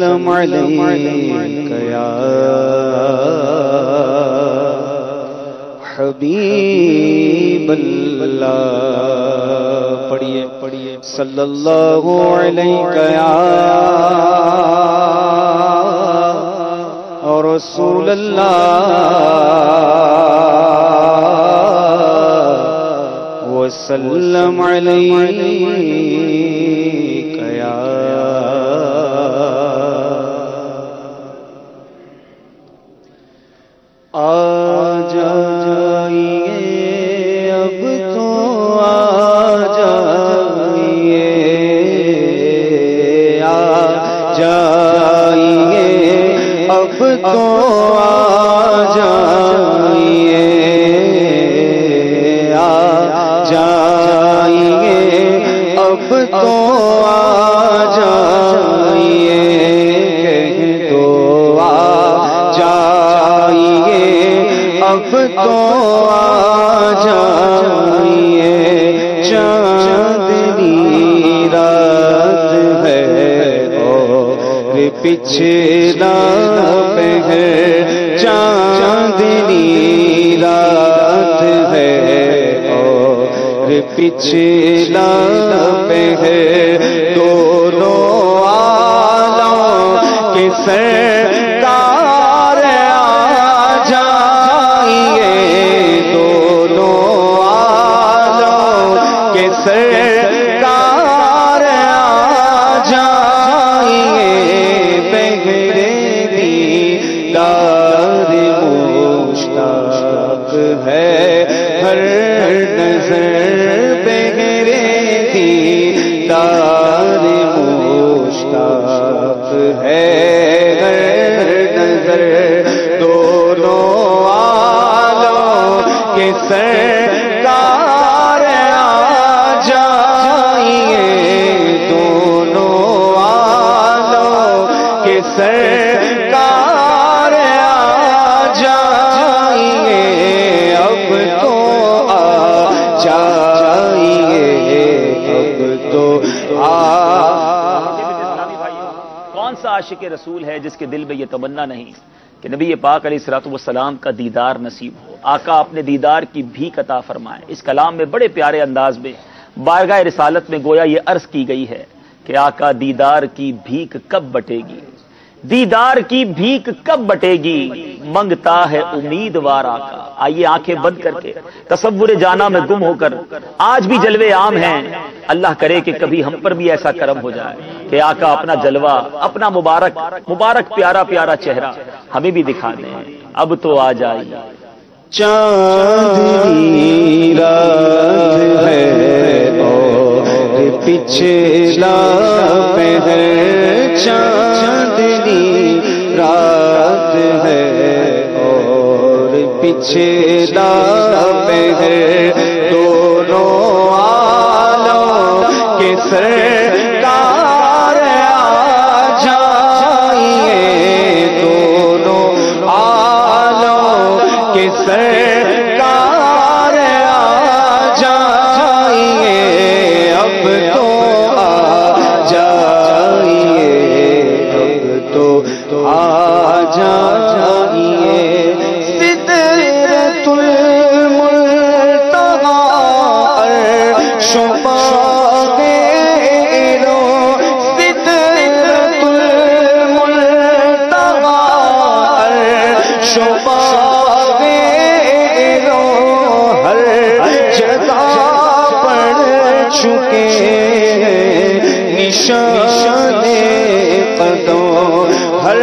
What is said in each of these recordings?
سلم علیک یا حبیب اللہ، پڑھیے صلی اللہ علیہ یا رسول اللہ وسلم علیک یا پچھلا پہر چاندنی رات ہے اور پچھلا پہر دونوں عالم کے سرکار آ جائیے، دونوں عالم کے سرکار آ جائیے، مشتاق ہے ہر نظر بغیر دیدار، مشتاق ہے ہر نظر، دونوں عالم کے سرکار آ جائیے، دونوں عالم کے سرکار عاشق رسول ہے جس کے دل میں یہ تمنا نہیں کہ نبی پاک علیہ الصلوۃ والسلام کا دیدار نصیب ہو، آقا اپنے دیدار کی بھیک عطا فرمائے۔ اس کلام میں بڑے پیارے انداز میں بارگاہ رسالت میں گویا یہ عرض کی گئی ہے کہ آقا دیدار کی بھیک کب بٹے گی، دیدار کی بھیک کب بٹے گی، منگتا ہے امیدوار آقا۔ آئیے آنکھیں بند کر کے تصور جانا میں گم ہو کر، آج بھی جلوے عام ہیں، اللہ کرے کہ کبھی ہم پر بھی ایسا کرم ہو جائے کہ آقا اپنا جلوہ، اپنا مبارک پیارا پیارا چہرہ ہمیں بھی دکھا دیں۔ اب تو آ جائیے، چاندنی رات ہے اور پچھلا پہر، چاندنی رات ہے اور پچھلا پہر، دونوں عالم کے سرکار آ جائیے، دونوں عالم کے سرکار آ جائیے، اب تو آ جائیے، اب تو آ جائیے، سدرۃ المنتہی عرش و باغ ایرو، سدرۃ المنتہی عرش و باغ ایرو، ہر جگہ پڑ چکے نشان قدم، ہر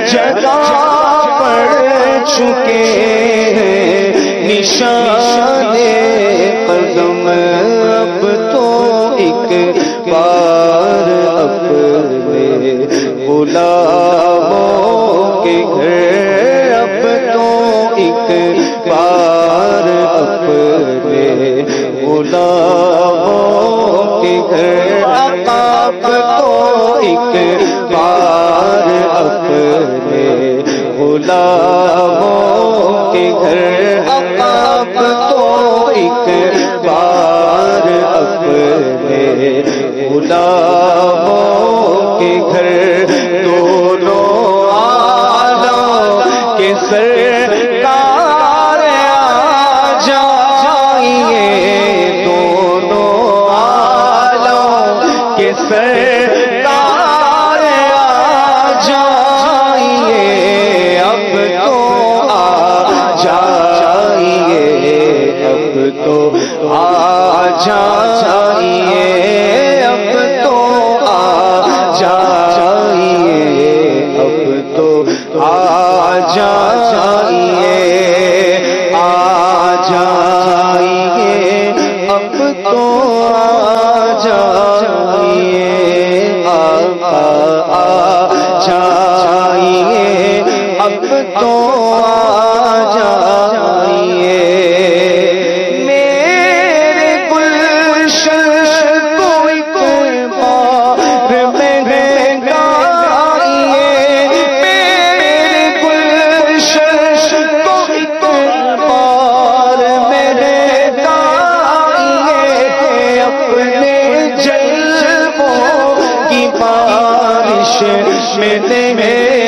جگہ پڑ چکے نشان قدم، اب تو ایک بار اپنے غلاموں کے گھر، اب تو ایک بار اپنے غلاموں کے گھر، اب تو ایک بار اپنے غلاموں کے گھر، اب تو ایک بار اپنے غلاموں کے گھر، جائیے آ جائیے اب تو آ جائیے آقا آ جائیے اب تو آ جائیے میرے گلشن کو ایک بار مہنگائیے میرے گلشن کو ایک بار مہنگائیے اپنے جلووں کی بارش میں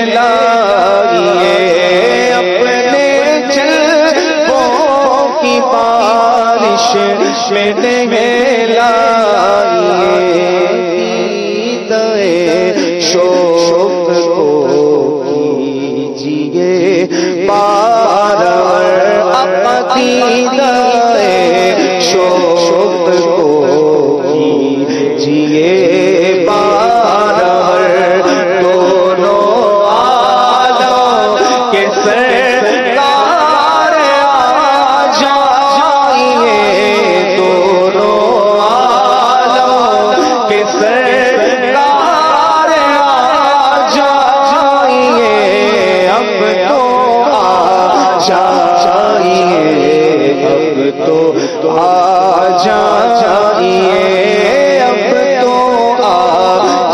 لائیے اپنے جلووں کی بارش میں لائیے دیدے شوق کو کیجیے بار دیدے شوق کو کیجیے بار دونوں عالم کے سرکار آ جائیے دونوں عالم کے سرکار آ جائیے اب تو آ جائیے اب تو آ جائیے اب تو آ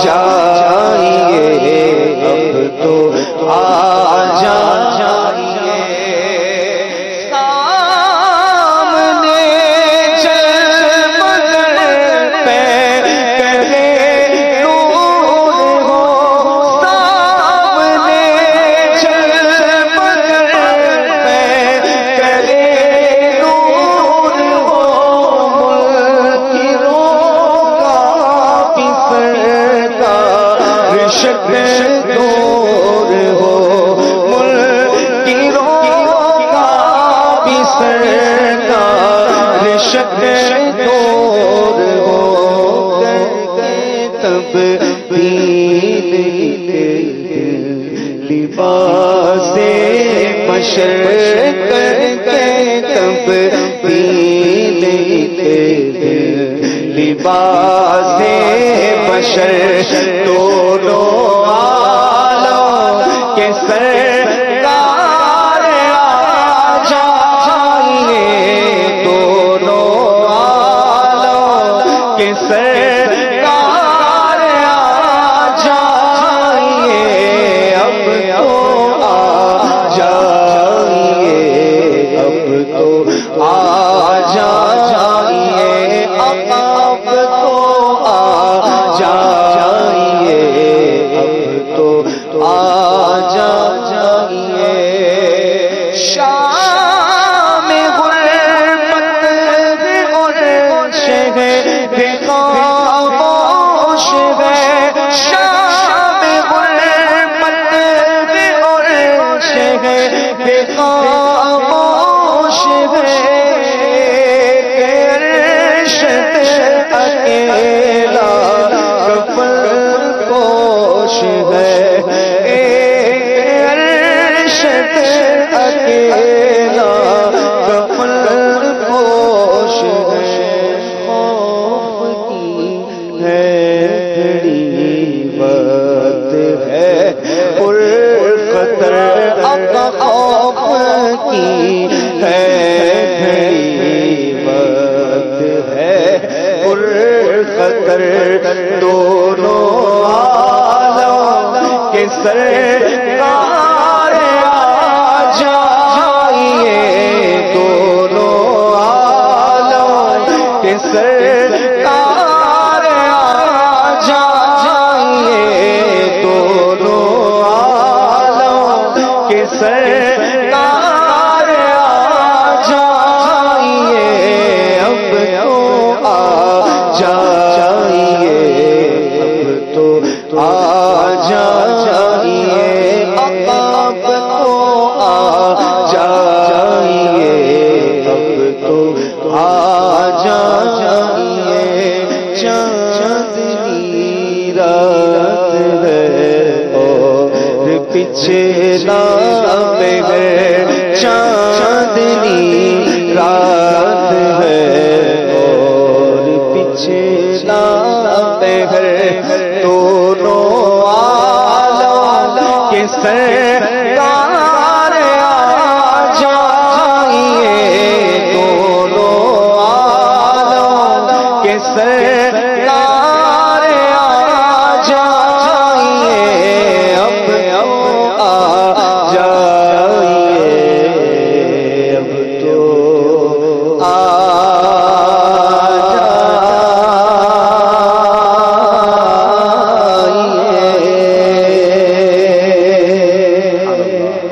جائیے اب تو آ جائیے سامنے جلمگر پہ کرے نور ہو سامنے جلمگر پہ کرے نور ہو منکروں کا بھی سرکار شکل دور ہو منکروں کا بھی سرکار شکل دور ہو تب لباس بشر کر کے تب لباس بشر دونوں عالم کے سرکار آ جائیے دونوں عالم کے سرکار آ جائیے اب تو آ جائیے اب تو آ جائیے اب تو آ جائیے اب تو آ جائیے شام غربت اور شہر خاموش ہے شام غربت اور شہر خاموش ہے اکیلا کفن پوش ہے ارشد اکیلا کفن پوش ہے خوف کی ہے گھڑی وقت ہے پر خطر اب خوف کی ہے گھڑی وقت ہے پر خطر دونوں عالم کے سرکار آ جائیے دونوں عالم کے سرکار آ جائیے دونوں عالم کے سرکار آ جائیے اب تو آ جائیے اب تو آ جائیے اب تو آ جائیے اب تو آ جائیے چاندنی رات ہے اور پیچھے لامے ہے چاندنی رات ہے اور پیچھے لامے ہے دونوں عالم کے سر